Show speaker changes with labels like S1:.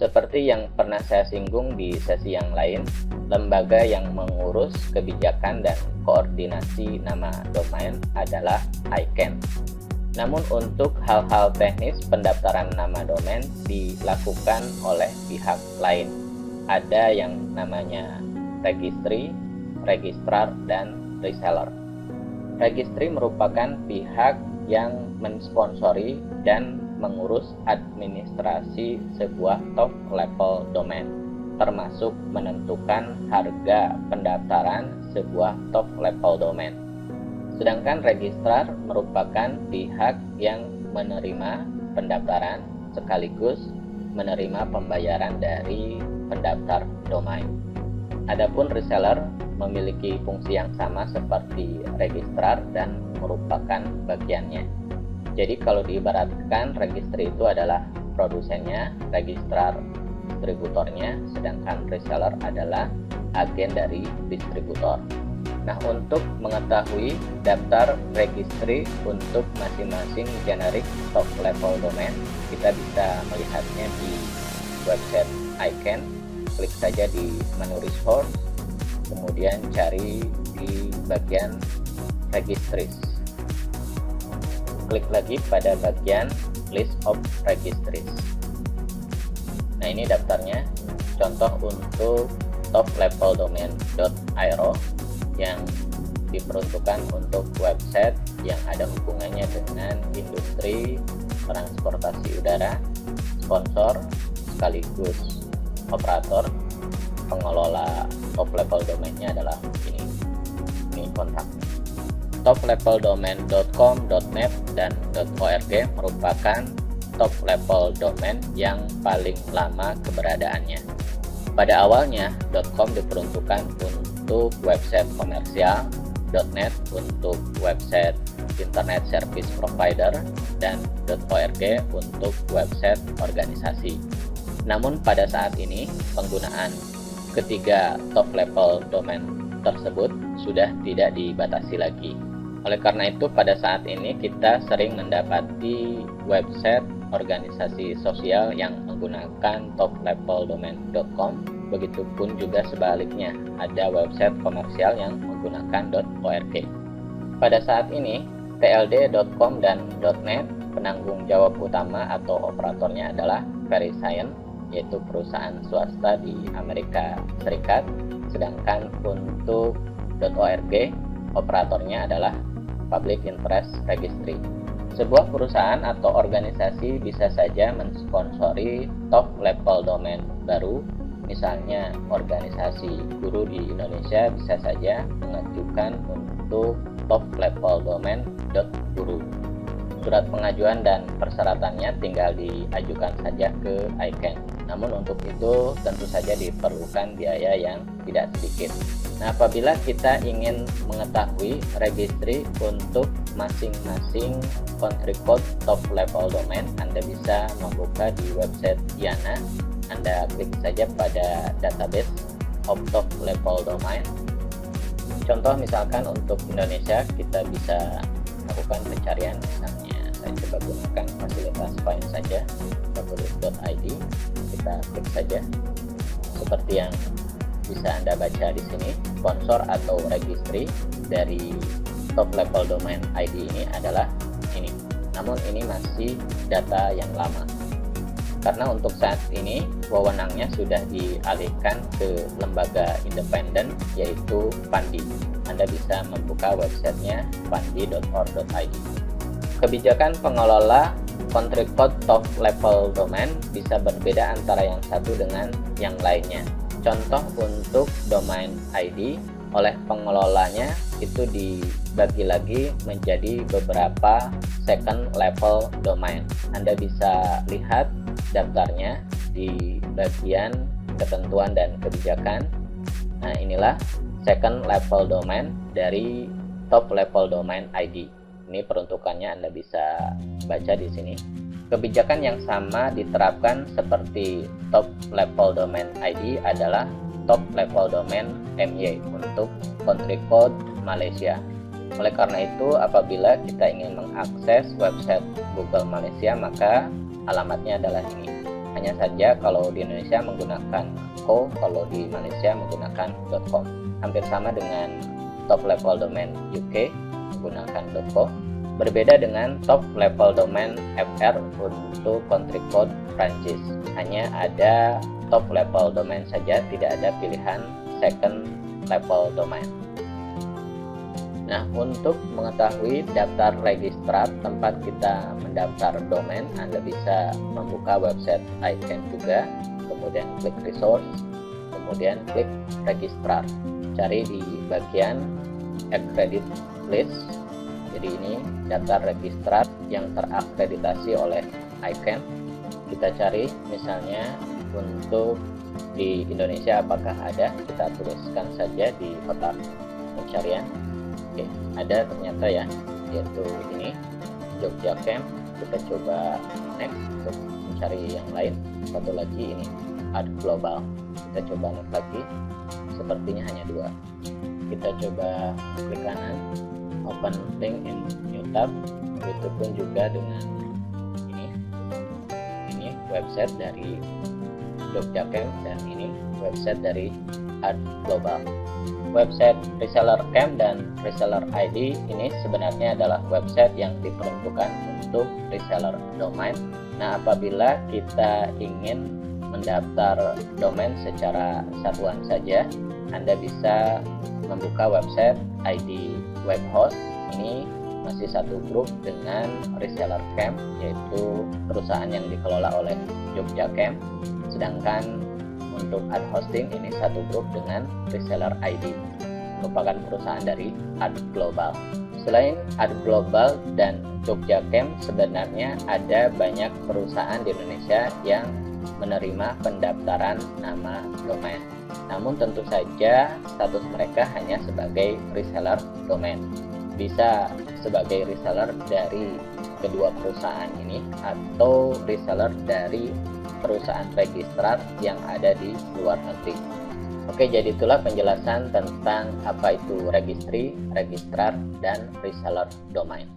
S1: Seperti yang pernah saya singgung di sesi yang lain, lembaga yang mengurus kebijakan dan koordinasi nama domain adalah ICANN. Namun untuk hal-hal teknis pendaftaran nama domain dilakukan oleh pihak lain. Ada yang namanya registry, registrar, dan reseller. Registry merupakan pihak yang mensponsori dan mengurus administrasi sebuah top level domain, termasuk menentukan harga pendaftaran sebuah top level domain. Sedangkan registrar merupakan pihak yang menerima pendaftaran sekaligus menerima pembayaran dari pendaftar domain. Adapun reseller memiliki fungsi yang sama seperti registrar dan merupakan bagiannya. Jadi kalau diibaratkan, registry itu adalah produsennya, registrar distributornya, sedangkan reseller adalah agen dari distributor. Nah, untuk mengetahui daftar registry untuk masing-masing generik top level domain, kita bisa melihatnya di website ICANN. Klik saja di menu resource, kemudian cari di bagian registries. Klik lagi pada bagian list of registries. Nah, ini daftarnya. Contoh untuk top level domain.io yang diperuntukkan untuk website yang ada hubungannya dengan industri transportasi udara, sponsor sekaligus operator. Pengelola top level domainnya adalah ini kontak. topleveldomain.com.net dan .org merupakan top level domain yang paling lama keberadaannya. Pada awalnya, .com diperuntukkan untuk website komersial, .net untuk website internet service provider, dan .org untuk website organisasi. Namun pada saat ini, penggunaan ketiga top level domain tersebut sudah tidak dibatasi lagi. Oleh karena itu, pada saat ini kita sering mendapati website organisasi sosial yang menggunakan topleveldomain.com. Begitupun juga sebaliknya, ada website komersial yang menggunakan .org. Pada saat ini, tld.com dan .net penanggung jawab utama atau operatornya adalah VeriSign, yaitu perusahaan swasta di Amerika Serikat. Sedangkan untuk .org, operatornya adalah Public Interest Registry. Sebuah perusahaan atau organisasi bisa saja mensponsori top level domain baru. Misalnya organisasi guru di Indonesia bisa saja mengajukan untuk top level domain.guru. Surat pengajuan dan persyaratannya tinggal diajukan saja ke ICANN. Namun untuk itu tentu saja diperlukan biaya yang tidak sedikit. Nah, apabila kita ingin mengetahui registry untuk masing-masing country code top level domain, Anda bisa membuka di website IANA. Anda klik saja pada database of top level domain. Contoh misalkan untuk Indonesia, kita bisa lakukan pencarian. Misalnya saya coba gunakan fasilitas find saja, www.id. Kita klik saja. Seperti yang bisa Anda baca di sini, sponsor atau registry dari top level domain ID ini adalah ini. Namun ini masih data yang lama. Karena untuk saat ini wewenangnya sudah dialihkan ke lembaga independen yaitu Pandi. Anda bisa membuka websitenya pandi.org.id. Kebijakan pengelola country code top level domain bisa berbeda antara yang satu dengan yang lainnya. Contoh untuk domain ID oleh pengelolanya itu dibagi lagi menjadi beberapa second level domain. Anda bisa lihat daftarnya di bagian ketentuan dan kebijakan. Nah, inilah second level domain dari top level domain ID. Ini peruntukannya Anda bisa baca di sini. Kebijakan yang sama diterapkan seperti top level domain ID adalah top level domain MY untuk country code Malaysia. Oleh karena itu, apabila kita ingin mengakses website Google Malaysia, maka alamatnya adalah ini. hanya saja kalau di Indonesia menggunakan .co, kalau di Malaysia menggunakan .com. Hampir sama dengan top level domain UK menggunakan .co. Berbeda dengan top level domain FR untuk country code Prancis. Hanya ada top level domain saja, tidak ada pilihan second level domain. Nah, untuk mengetahui daftar registrar tempat kita mendaftar domain, Anda bisa membuka website ICANN juga, kemudian klik resource, kemudian klik registrar. Cari di bagian accredit list. Jadi ini daftar registrar yang terakreditasi oleh ICANN. Kita cari misalnya untuk di Indonesia apakah ada, kita tuliskan saja di kotak pencarian. Oke, ada ternyata ya, yaitu ini Jogja Camp. Kita coba next untuk mencari yang lain. Satu lagi ini Art Global. Kita coba next lagi. Sepertinya hanya 2. Kita coba klik kanan, open link in new tab. Itu pun juga dengan ini website dari Jogja Camp dan ini website dari Art Global. Website reseller camp dan reseller ID ini sebenarnya adalah website yang diperuntukkan untuk reseller domain. Nah, apabila kita ingin mendaftar domain secara satuan saja, Anda bisa membuka website ID web host. Ini masih satu grup dengan reseller camp, yaitu perusahaan yang dikelola oleh Jogja Camp. Sedangkan untuk Art Hosting ini satu grup dengan reseller ID, merupakan perusahaan dari Art Global. Selain Art Global dan Jogja Camp, sebenarnya ada banyak perusahaan di Indonesia yang menerima pendaftaran nama domain. Namun tentu saja status mereka hanya sebagai reseller domain. Bisa sebagai reseller dari kedua perusahaan ini atau reseller dari perusahaan registrar yang ada di luar negeri. Oke, jadi itulah penjelasan tentang apa itu registry, registrar, dan reseller domain.